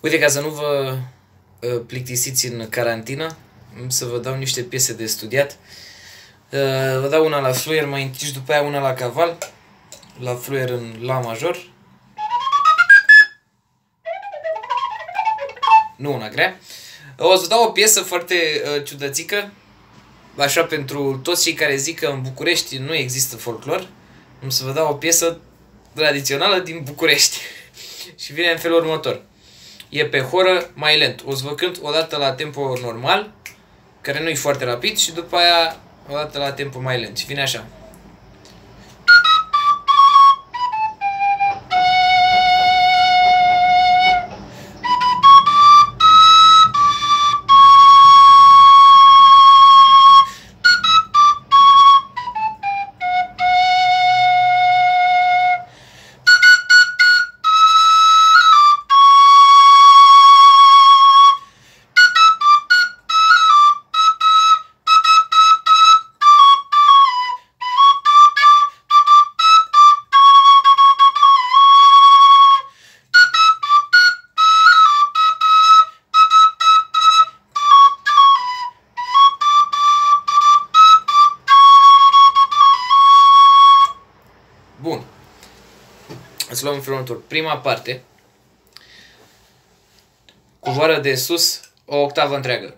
Uite, ca să nu vă plictisiți în carantină, să vă dau niște piese de studiat. Vă dau una la fluier mai întâi și după aia una la caval, la fluier în la major. Nu una grea. O să vă dau o piesă foarte ciudățică, așa pentru toți cei care zic că în București nu există folclor. O să vă dau o piesă tradițională din București. Și vine în felul următor. E pe horă mai lent. O să vă cânt odată la tempo normal, care nu e foarte rapid, și după aia odată la tempo mai lent. Și vine așa. Bun. Să luăm în felul următor. Prima parte. Coboară de sus o octavă întreagă.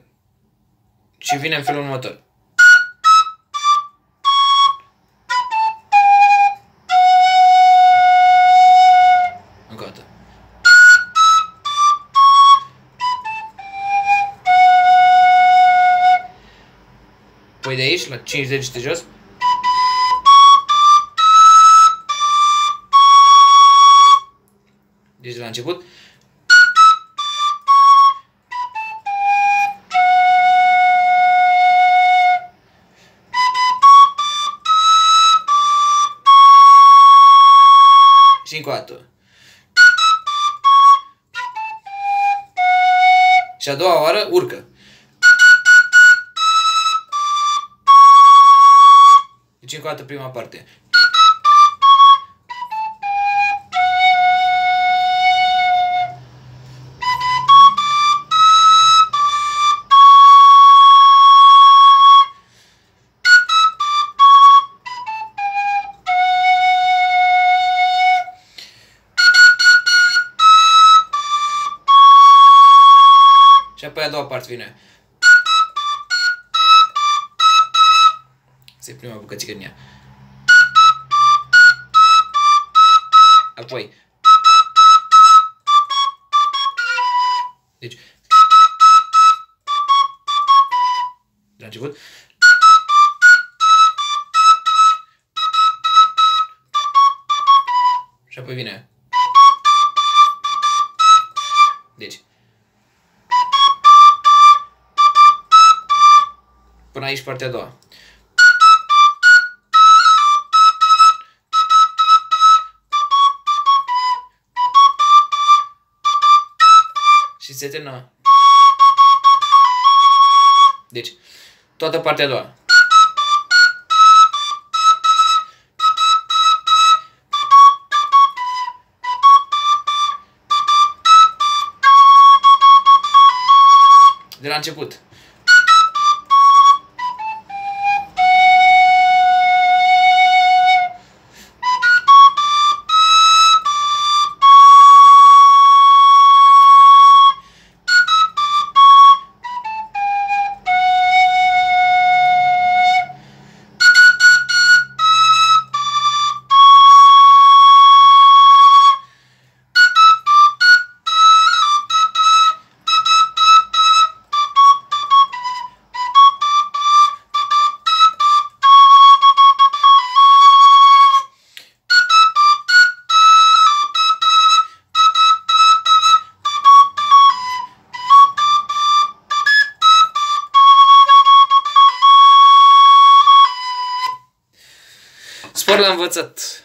Și vine în felul următor. Încă o dată. Păi de aici, la 50 de jos. Deci de la început. Și încă o dată. Și a doua oară urcă. Deci încă o dată prima parte. Și apoi a doua parte vine. Asta e prima bucățică din ea. Apoi. Deci. De la început. Și apoi vine. Deci. Până aici partea a doua. Și se termină. Deci, toată partea a doua. De la început. Spor la învățat!